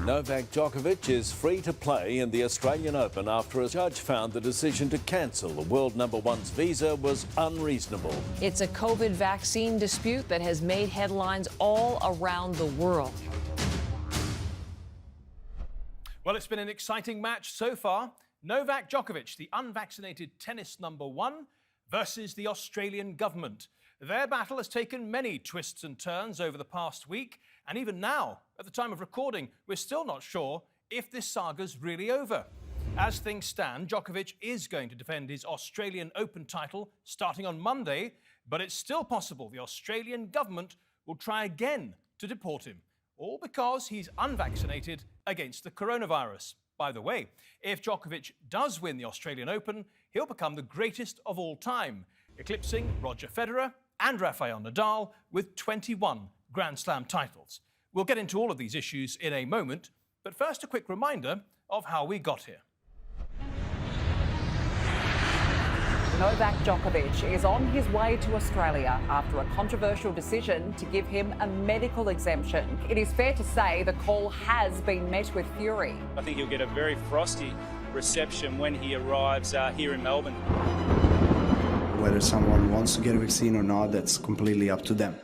Novak Djokovic is free to play in the Australian Open after a judge found the decision to cancel the World No.1's visa was unreasonable. It's a COVID vaccine dispute that has made headlines all around the world. Well, it's been an exciting match so far. Novak Djokovic, the unvaccinated tennis #1, versus the Australian government. Their battle has taken many twists and turns over the past week, and even now, at the time of recording, we're still not sure if this saga's really over. As things stand, Djokovic is going to defend his Australian Open title starting on Monday, but it's still possible the Australian government will try again to deport him, all because he's unvaccinated against the coronavirus. By the way, if Djokovic does win the Australian Open, he'll become the greatest of all time, eclipsing Roger Federer and Raphael Nadal with 21 Grand Slam titles. We'll get into all of these issues in a moment, but first a quick reminder of how we got here. Novak Djokovic is on his way to Australia after a controversial decision to give him a medical exemption. It is fair to say the call has been met with fury. I think he'll get a very frosty reception when he arrives here in Melbourne. Whether someone wants to get a vaccine or not, that's completely up to them.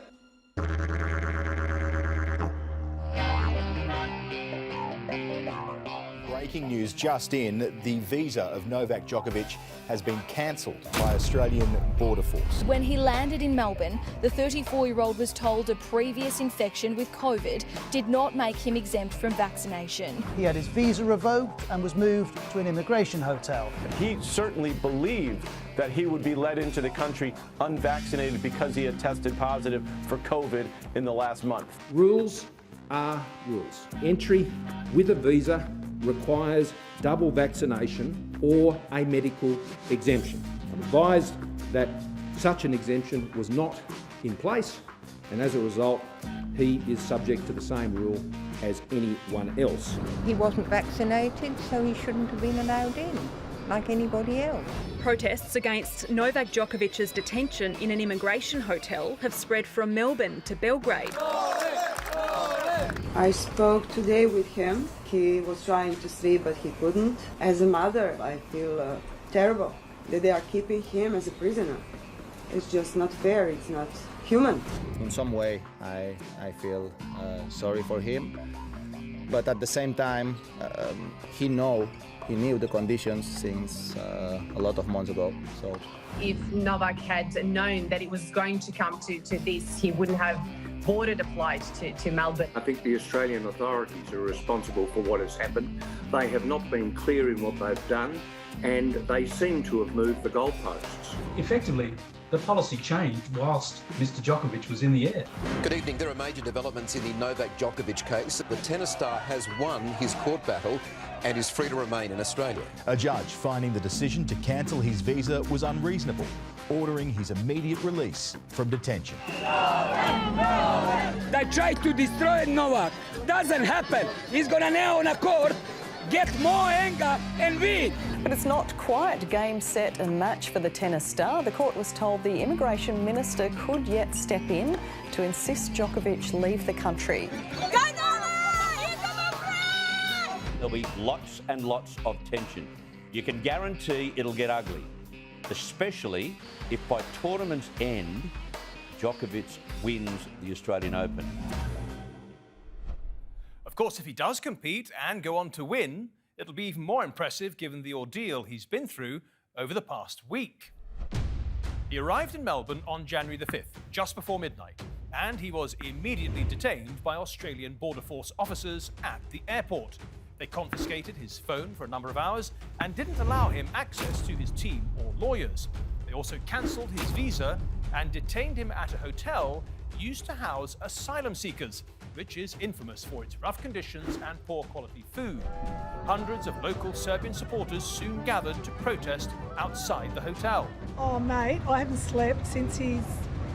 Breaking news just in, the visa of Novak Djokovic has been cancelled by Australian Border Force. When he landed in Melbourne, the 34-year-old was told a previous infection with COVID did not make him exempt from vaccination. He had his visa revoked and was moved to an immigration hotel. He certainly believed that he would be let into the country unvaccinated because he had tested positive for COVID in the last month. Rules are rules. Entry with a visa requires double vaccination or a medical exemption. I'm advised that such an exemption was not in place, and as a result, he is subject to the same rule as anyone else. He wasn't vaccinated, so he shouldn't have been allowed in, like anybody else. Protests against Novak Djokovic's detention in an immigration hotel have spread from Melbourne to Belgrade. I spoke today with him. He was trying to sleep, but he couldn't. As a mother, I feel terrible that they are keeping him as a prisoner. It's just not fair. It's not human. In some way, I feel sorry for him. But at the same time, he knew the conditions since a lot of months ago. So, if Novak had known that it was going to come to this, he wouldn't have boarded a flight to Melbourne. I think the Australian authorities are responsible for what has happened. They have not been clear in what they've done, and they seem to have moved the goalposts. Effectively, the policy changed whilst Mr Djokovic was in the air. Good evening. There are major developments in the Novak Djokovic case. The tennis star has won his court battle and is free to remain in Australia. A judge finding the decision to cancel his visa was unreasonable, ordering his immediate release from detention. They tried to destroy Novak. Doesn't happen. He's gonna now on a court get more anger and win. But it's not quite game, set and match for the tennis star. The court was told the immigration minister could yet step in to insist Djokovic leave the country. There'll be lots and lots of tension. You can guarantee it'll get ugly, especially if by tournament's end, Djokovic wins the Australian Open. Of course, if he does compete and go on to win, it'll be even more impressive given the ordeal he's been through over the past week. He arrived in Melbourne on January the 5th, just before midnight, and he was immediately detained by Australian Border Force officers at the airport. They confiscated his phone for a number of hours and didn't allow him access to his team or lawyers. They also cancelled his visa and detained him at a hotel used to house asylum seekers, which is infamous for its rough conditions and poor quality food. Hundreds of local Serbian supporters soon gathered to protest outside the hotel. Oh mate, I haven't slept since he's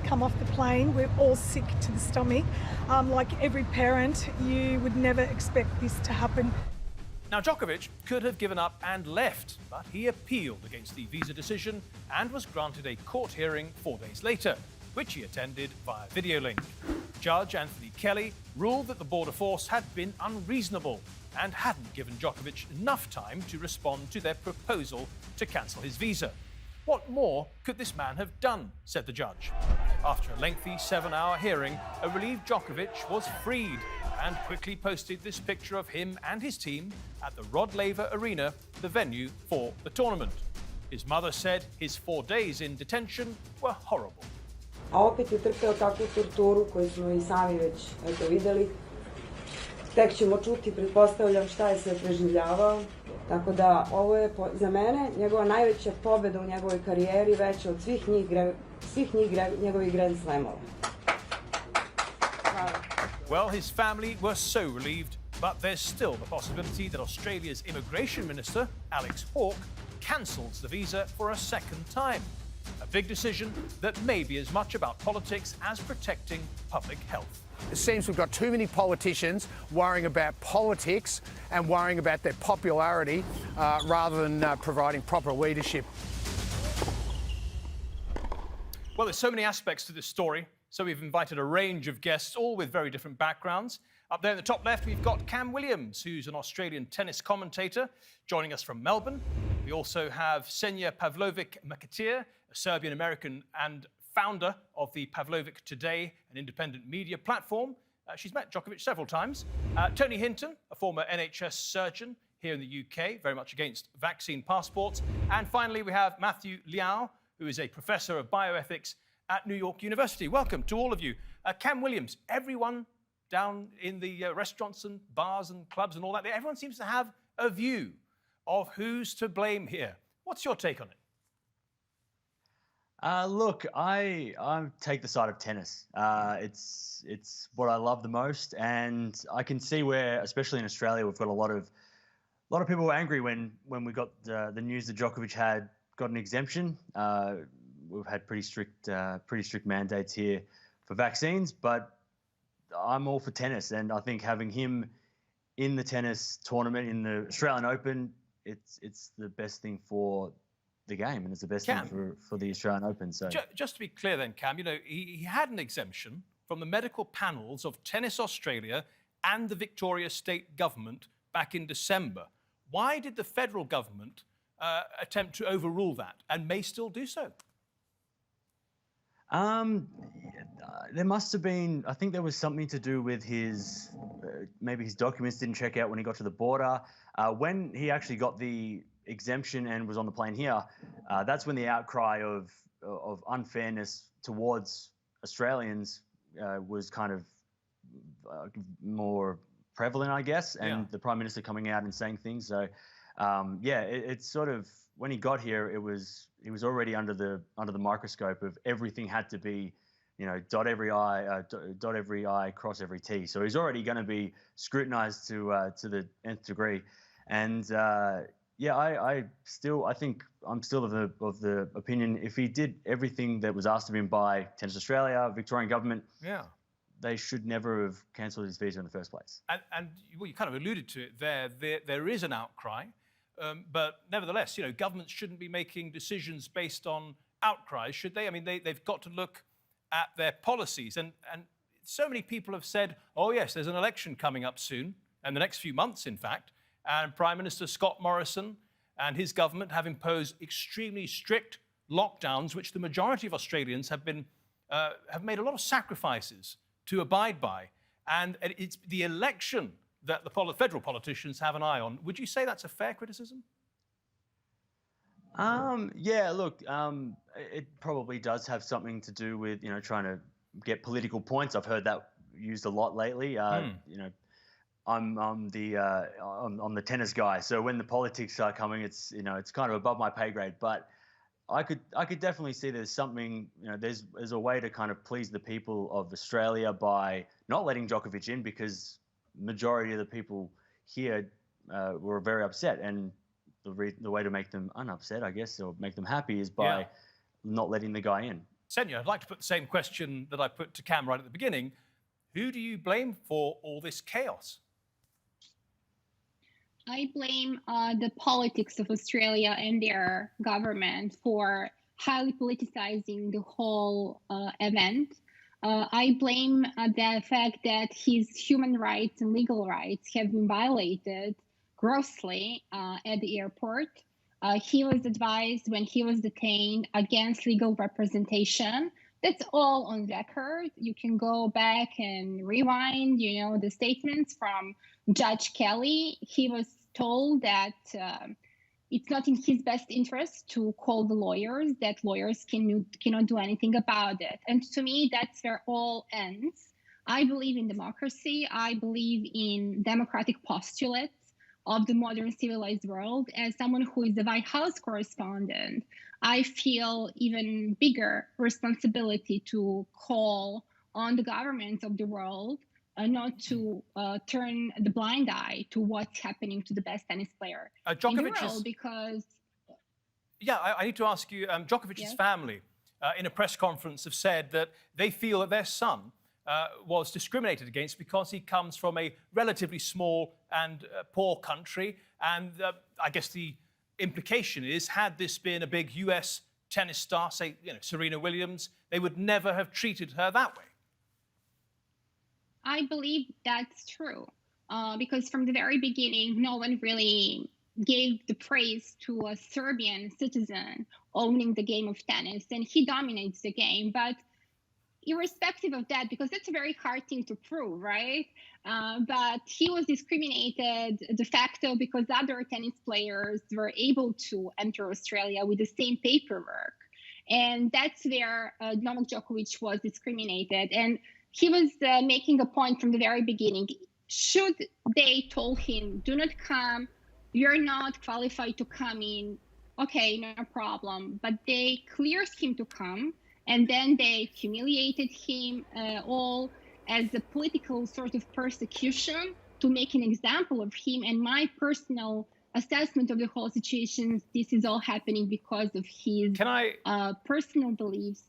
come off the plane. We're all sick to the stomach. Like every parent, you would never expect this to happen. Now, Djokovic could have given up and left, but he appealed against the visa decision and was granted a court hearing 4 days later, which he attended via video link. Judge Anthony Kelly ruled that the border force had been unreasonable and hadn't given Djokovic enough time to respond to their proposal to cancel his visa. What more could this man have done, said the judge. After a lengthy 7-hour hearing, a relieved Djokovic was freed and quickly posted this picture of him and his team at the Rod Laver Arena, the venue for the tournament. His mother said his 4 days in detention were horrible. A opet je trpeo takvu torturu koju smo i sami već videli. Tek ćemo čuti, pretpostavljam, šta je sve preživljavao. Tako da ovo je za mene njegova najveća pobjeda u njegovoj karijeri, veća od svih njegovih Grand Slamova. Well, his family were so relieved, but there's still the possibility that Australia's immigration minister, Alex Hawke, cancels the visa for a second time. A big decision that may be as much about politics as protecting public health. It seems we've got too many politicians worrying about politics and worrying about their popularity rather than providing proper leadership. Well, there's so many aspects to this story, so we've invited a range of guests, all with very different backgrounds. Up there in the top left, we've got Cam Williams, who's an Australian tennis commentator, joining us from Melbourne. We also have Senja Pavlovic-Makatir, a Serbian-American and founder of the Pavlovic Today, an independent media platform. She's met Djokovic several times. Tony Hinton, a former NHS surgeon here in the UK, very much against vaccine passports. And finally, we have Matthew Liao, who is a professor of bioethics at New York University. Welcome to all of you. Cam Williams, everyone down in the restaurants and bars and clubs and all that, everyone seems to have a view of who's to blame here. What's your take on it? Look, I take the side of tennis. It's what I love the most, and I can see where, especially in Australia, we've got a lot of people were angry when we got the news that Djokovic had got an exemption. We've had pretty strict mandates here for vaccines, but I'm all for tennis, and I think having him in the tennis tournament in the Australian Open, it's the best thing for the game, and it's the best thing for the Australian Open. So just to be clear then, Cam, you know, he had an exemption from the medical panels of Tennis Australia and the Victoria State Government back in December. Why did the federal government attempt to overrule that and may still do so? There must have been, I think there was something to do with his, maybe his documents didn't check out when he got to the border. When he actually got the exemption and was on the plane here, that's when the outcry of unfairness towards Australians was kind of more prevalent, I guess, and the Prime Minister coming out and saying things. So, it's sort of, when he got here, he was already under the microscope of everything had to be, you know, dot every I, cross every T. So he's already going to be scrutinised to the nth degree, and I think I'm still of the opinion if he did everything that was asked of him by Tennis Australia, Victorian government, they should never have cancelled his visa in the first place. And well, you kind of alluded to it there. There is an outcry. But nevertheless, you know, governments shouldn't be making decisions based on outcries, should they? I mean, they've got to look at their policies. And so many people have said, oh, yes, there's an election coming up soon, and the next few months, in fact, and Prime Minister Scott Morrison and his government have imposed extremely strict lockdowns, which the majority of Australians have made a lot of sacrifices to abide by. And it's the election that the federal politicians have an eye on. Would you say that's a fair criticism? Look, it probably does have something to do with, you know, trying to get political points. I've heard that used a lot lately. You know, I'm the tennis guy, so when the politics are coming, it's kind of above my pay grade. But I could definitely see there's something, you know, there's a way to kind of please the people of Australia by not letting Djokovic in, because majority of the people here were very upset, and the way to make them unupset, I guess, or make them happy, is by not letting the guy in. Senja, I'd like to put the same question that I put to Cam right at the beginning. Who do you blame for all this chaos? I blame the politics of Australia and their government for highly politicizing the whole event. I blame the fact that his human rights and legal rights have been violated grossly at the airport. He was advised when he was detained against legal representation. That's all on record. You can go back and rewind, the statements from Judge Kelly. He was told that it's not in his best interest to call the lawyers, that lawyers cannot do anything about it. And to me, that's where all ends. I believe in democracy. I believe in democratic postulates of the modern civilized world. As someone who is the White House correspondent, I feel even bigger responsibility to call on the governments of the world not to turn the blind eye to what's happening to the best tennis player in the world, because... Yeah, I need to ask you, Djokovic's family in a press conference have said that they feel that their son was discriminated against because he comes from a relatively small and poor country. And I guess the implication is, had this been a big US tennis star, say, Serena Williams, they would never have treated her that way. I believe that's true, because from the very beginning, no one really gave the praise to a Serbian citizen owning the game of tennis, and he dominates the game. But irrespective of that, because that's a very hard thing to prove, right? But he was discriminated de facto because other tennis players were able to enter Australia with the same paperwork. And that's where Novak Djokovic was discriminated. And he was making a point from the very beginning. Should they told him, do not come, you're not qualified to come in, okay, no problem. But they cleared him to come, and then they humiliated him all as a political sort of persecution to make an example of him. And my personal assessment of the whole situation, this is all happening because of his personal beliefs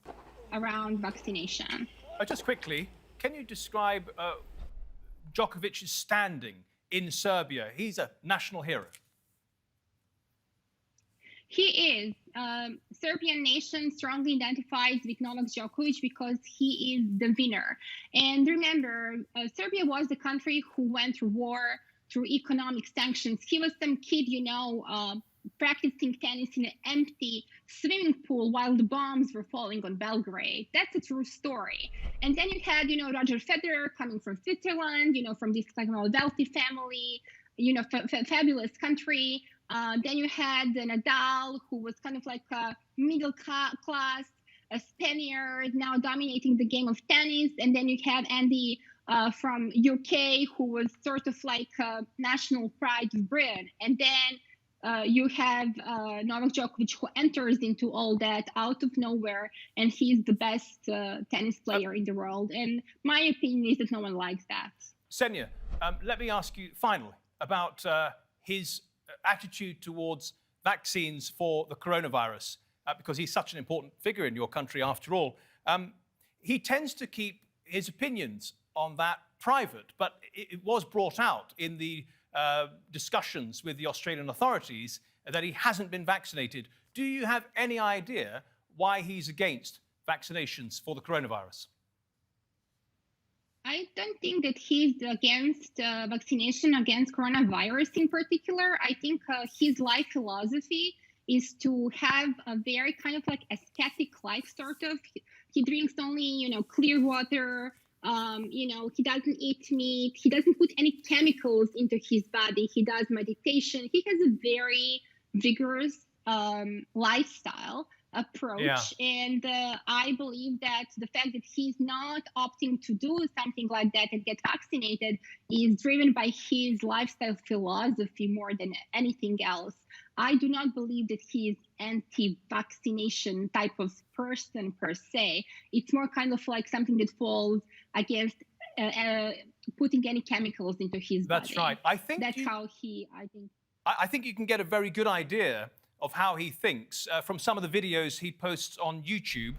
around vaccination. Just quickly, can you describe Djokovic's standing in Serbia? He's a national hero. He is. Serbian nation strongly identifies with Novak Djokovic because he is the winner. And remember, Serbia was the country who went through war, through economic sanctions. He was some kid, practicing tennis in an empty swimming pool while the bombs were falling on Belgrade. That's a true story. And then you had, Roger Federer coming from Switzerland, from this kind of wealthy family, fabulous country. Then you had Nadal, who was kind of like a middle class, a Spaniard, now dominating the game of tennis. And then you had Andy from UK, who was sort of like a national pride of Britain. And then you have Novak Djokovic, who enters into all that out of nowhere, and he's the best tennis player in the world. And my opinion is that no one likes that. Senya, let me ask you finally about his attitude towards vaccines for the coronavirus, because he's such an important figure in your country after all. He tends to keep his opinions on that private, but it was brought out in the discussions with the Australian authorities that he hasn't been vaccinated. Do you have any idea why he's against vaccinations for the coronavirus? I don't think that he's against vaccination against coronavirus in particular. I think his life philosophy is to have a very kind of like ascetic life, sort of. He drinks only, clear water. He doesn't eat meat. He doesn't put any chemicals into his body. He does meditation. He has a very vigorous lifestyle approach. Yeah. And I believe that the fact that he's not opting to do something like that and get vaccinated is driven by his lifestyle philosophy more than anything else. I do not believe that he is anti-vaccination type of person per se. It's more kind of like something that falls against putting any chemicals into his body. That's right. I think you can get a very good idea of how he thinks from some of the videos he posts on YouTube.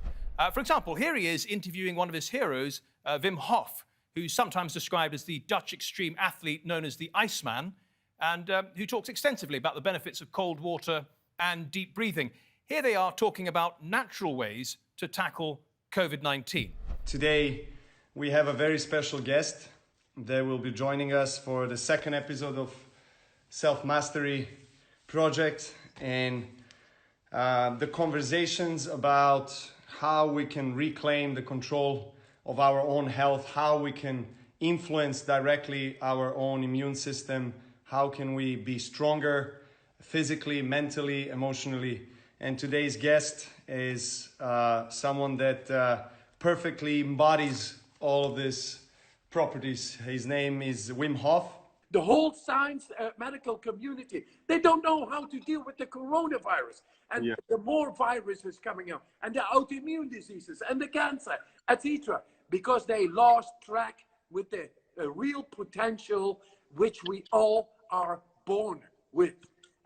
For example, here he is interviewing one of his heroes, Wim Hof, who's sometimes described as the Dutch extreme athlete known as the Iceman, and who talks extensively about the benefits of cold water and deep breathing. Here they are talking about natural ways to tackle COVID-19. Today, we have a very special guest that will be joining us for the second episode of Self-Mastery Project, and the conversations about how we can reclaim the control of our own health, how we can influence directly our own immune system, how can we be stronger physically, mentally, emotionally. And today's guest is someone that perfectly embodies all of these properties. His name is Wim Hof. The whole science medical community, they don't know how to deal with the coronavirus. And the more viruses coming out, and the autoimmune diseases, and the cancer, etc. Because they lost track with the real potential which we all are born with.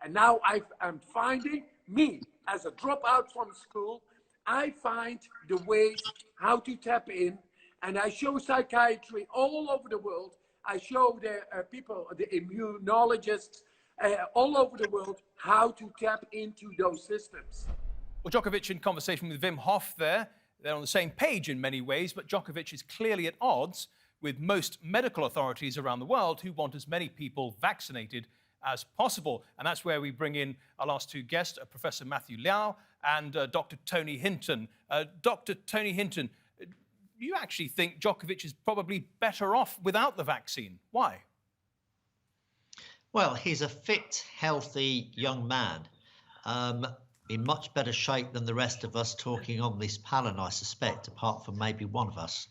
And now I'm finding, me as a dropout from school, I find the ways how to tap in, and I show psychiatry all over the world. I show the people, the immunologists all over the world, how to tap into those systems. Well, Djokovic in conversation with Wim Hof there. They're on the same page in many ways, but Djokovic is clearly at odds with most medical authorities around the world who want as many people vaccinated as possible. And that's where we bring in our last two guests, Professor Matthew Liao and Dr. Tony Hinton. Dr. Tony Hinton, do you actually think Djokovic is probably better off without the vaccine? Why? Well, he's a fit, healthy young man, in much better shape than the rest of us talking on this panel, I suspect, apart from maybe one of us.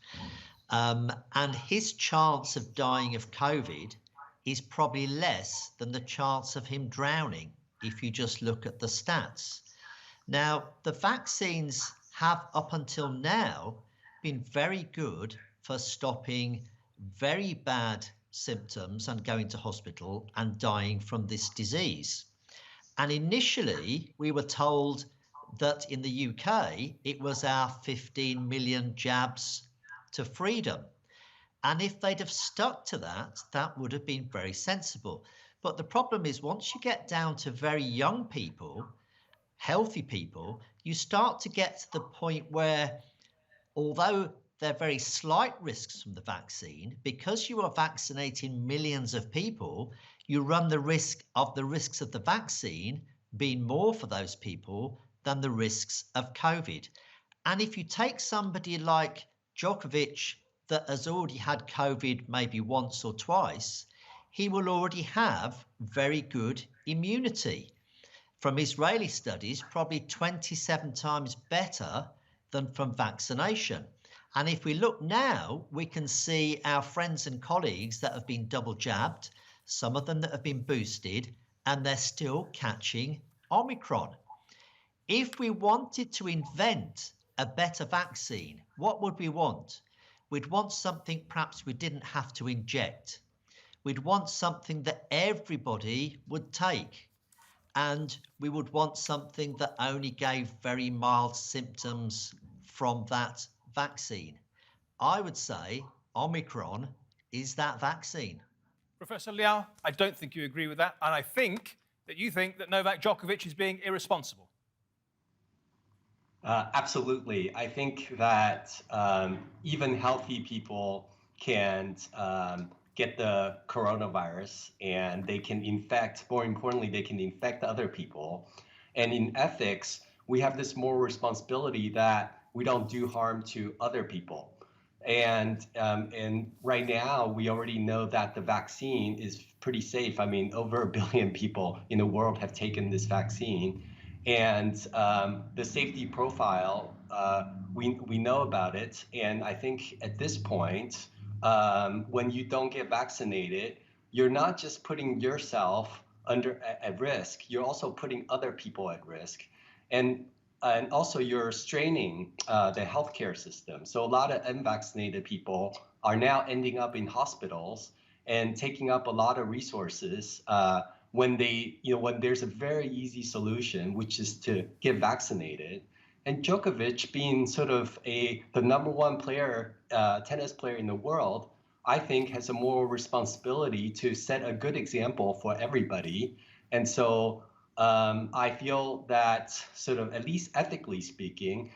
And his chance of dying of COVID is probably less than the chance of him drowning, if you just look at the stats. Now, the vaccines have, up until now, been very good for stopping very bad symptoms and going to hospital and dying from this disease. And initially, we were told that in the UK, it was our 15 million jabs to freedom. And if they'd have stuck to that, that would have been very sensible. But the problem is, once you get down to very young people, healthy people, you start to get to the point where, although there are very slight risks from the vaccine, because you are vaccinating millions of people, you run the risks of the vaccine being more for those people than the risks of COVID. And if you take somebody like Djokovic that has already had COVID maybe once or twice, he will already have very good immunity. From Israeli studies, probably 27 times better than from vaccination. And if we look now, we can see our friends and colleagues that have been double jabbed, some of them that have been boosted, and they're still catching Omicron. If we wanted to invent a better vaccine, what would we want? We'd want something perhaps we didn't have to inject. We'd want something that everybody would take. And we would want something that only gave very mild symptoms from that vaccine. I would say Omicron is that vaccine. Professor Liao, I don't think you agree with that. And I think that you think that Novak Djokovic is being irresponsible. Absolutely. I think that even healthy people can get the coronavirus, and they can infect, more importantly, they can infect other people. And in ethics, we have this moral responsibility that we don't do harm to other people. And right now, we already know that the vaccine is pretty safe. I mean, over 1 billion people in the world have taken this vaccine. And the safety profile, we know about it. And I think at this point, when you don't get vaccinated, you're not just putting yourself at risk, you're also putting other people at risk. And also you're straining the healthcare system. So a lot of unvaccinated people are now ending up in hospitals and taking up a lot of resources when there's a very easy solution, which is to get vaccinated. And Djokovic, being sort of the #1 player, tennis player in the world, I think has a moral responsibility to set a good example for everybody. And so I feel that sort of, at least ethically speaking,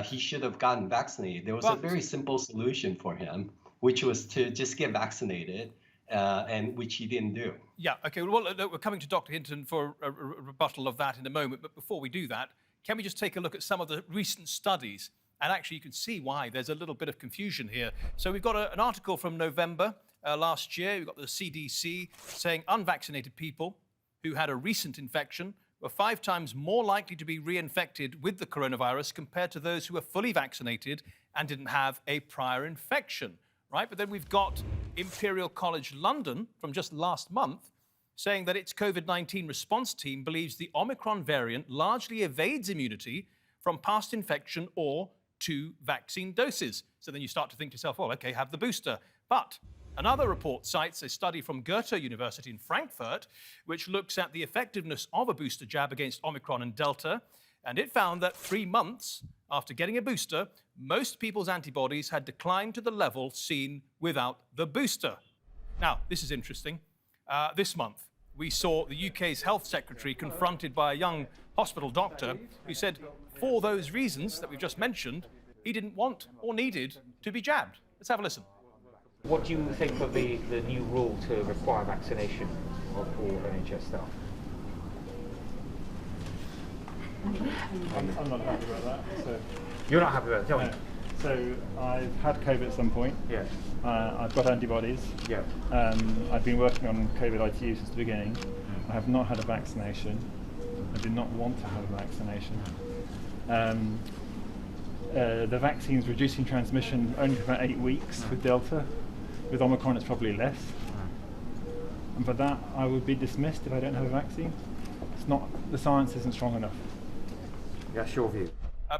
he should have gotten vaccinated. There was a very simple solution for him, which was to just get vaccinated, and which he didn't do. Yeah, okay, well, look, we're coming to Dr. Hinton for a rebuttal of that in a moment, but before we do that, can we just take a look at some of the recent studies? And actually, you can see why there's a little bit of confusion here. So we've got an article from November last year. We've got the CDC saying unvaccinated people who had a recent infection were 5 times more likely to be reinfected with the coronavirus compared to those who were fully vaccinated and didn't have a prior infection, right? But then we've got Imperial College London from just last month saying that its COVID-19 response team believes the Omicron variant largely evades immunity from past infection or 2 vaccine doses. So then you start to think to yourself, well, okay, have the booster. But another report cites a study from Goethe University in Frankfurt, which looks at the effectiveness of a booster jab against Omicron and Delta. And it found that 3 months after getting a booster, most people's antibodies had declined to the level seen without the booster. Now, this is interesting. This month, we saw the UK's health secretary confronted by a young hospital doctor who said, for those reasons that we've just mentioned, he didn't want or needed to be jabbed. Let's have a listen. What do you think of the new rule to require vaccination of all NHS staff? I'm not happy about that. So. You're not happy about it? Tell me. So I've had COVID at some point. Yeah. I've got antibodies. Yeah. I've been working on COVID ITU since the beginning. I have not had a vaccination. I do not want to have a vaccination. The vaccine's reducing transmission only for about 8 weeks with Delta. With Omicron, it's probably less. And for that, I would be dismissed if I don't have a vaccine. It's not, the science isn't strong enough. That's your view.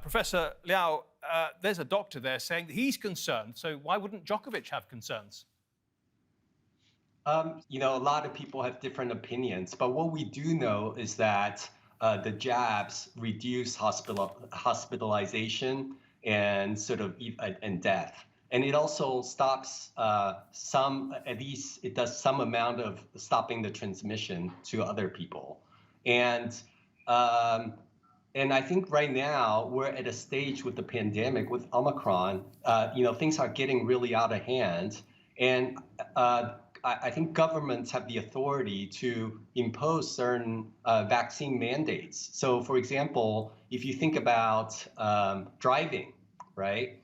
Professor Liao, there's a doctor there saying that he's concerned, so why wouldn't Djokovic have concerns? You know, a lot of people have different opinions, but what we do know is that the jabs reduce hospitalization and sort of and death. And it also stops at least it does some amount of stopping the transmission to other people. And I think right now we're at a stage with the pandemic, with Omicron, things are getting really out of hand. And I think governments have the authority to impose certain vaccine mandates. So, for example, if you think about driving, right?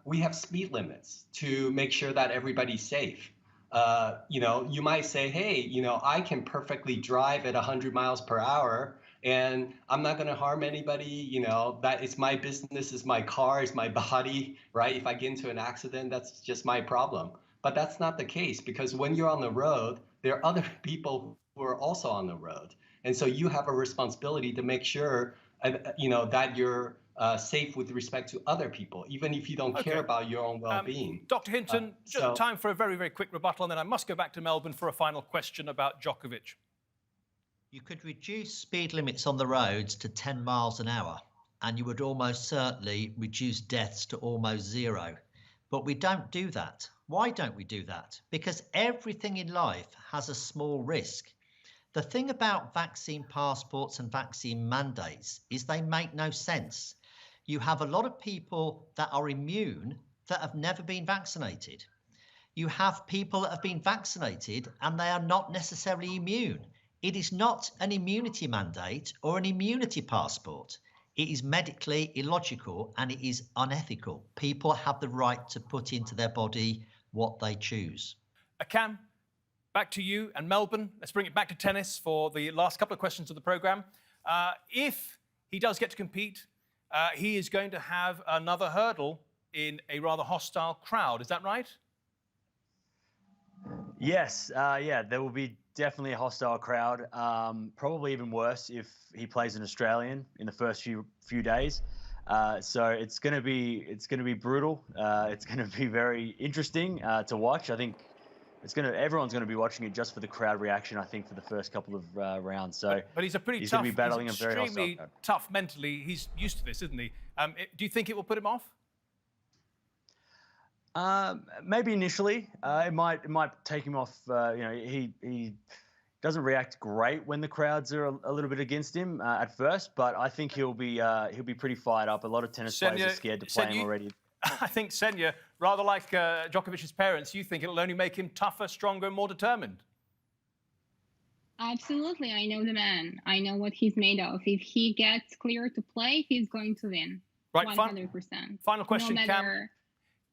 We have speed limits to make sure that everybody's safe. You might say, hey, I can perfectly drive at 100 miles per hour and I'm not going to harm anybody. That is my business, is my car, is my body, right? If I get into an accident, that's just my problem. But that's not the case, because when you're on the road, there are other people who are also on the road. And so you have a responsibility to make sure, that you're safe with respect to other people, even if you don't care about your own well-being. Dr. Hinton, just time for a very, very quick rebuttal, and then I must go back to Melbourne for a final question about Djokovic. You could reduce speed limits on the roads to 10 miles an hour, and you would almost certainly reduce deaths to almost 0. But we don't do that. Why don't we do that? Because everything in life has a small risk. The thing about vaccine passports and vaccine mandates is they make no sense. You have a lot of people that are immune that have never been vaccinated. You have people that have been vaccinated and they are not necessarily immune. It is not an immunity mandate or an immunity passport. It is medically illogical and it is unethical. People have the right to put into their body what they choose. Cam, back to you and Melbourne. Let's bring it back to tennis for the last couple of questions of the programme. If he does get to compete, he is going to have another hurdle in a rather hostile crowd. Is that right? Yes. There will be definitely a hostile crowd. Probably even worse if he plays an Australian in the first few days. So it's going to be brutal. It's going to be very interesting to watch. I think everyone's going to be watching it just for the crowd reaction. I think for the first couple of rounds. So, but he's a pretty he's tough. Going to be battling he's a very extremely hostile crowd. Tough mentally. He's used to this, isn't he? Do you think it will put him off? Maybe initially, it might take him off. doesn't react great when the crowds are a little bit against him at first, but I think he'll be pretty fired up. A lot of tennis players are scared to play him already. I think, Senya, rather like Djokovic's parents, you think it'll only make him tougher, stronger, and more determined. Absolutely. I know the man. I know what he's made of. If he gets clear to play, he's going to win. Right, 100%. Final question, no Cam.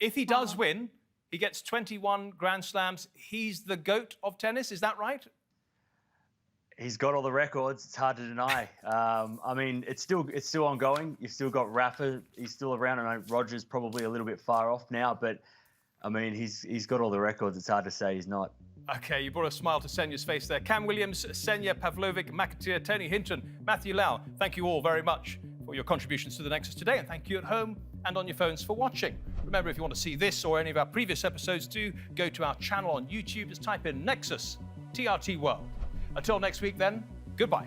If he does win, he gets 21 Grand Slams. He's the GOAT of tennis. Is that right? He's got all the records. It's hard to deny. I mean, it's still ongoing. You've still got Rafa. He's still around. I know Roger's probably a little bit far off now, but I mean, he's got all the records. It's hard to say he's not. Okay, you brought a smile to Senya's face there. Cam Williams, Senya Pavlovic, McAteer, Tony Hinton, Matthew Lau, thank you all very much for your contributions to the Nexus today, and thank you at home and on your phones for watching. Remember, if you want to see this or any of our previous episodes, do go to our channel on YouTube. Just type in Nexus TRT World. Until next week then, goodbye.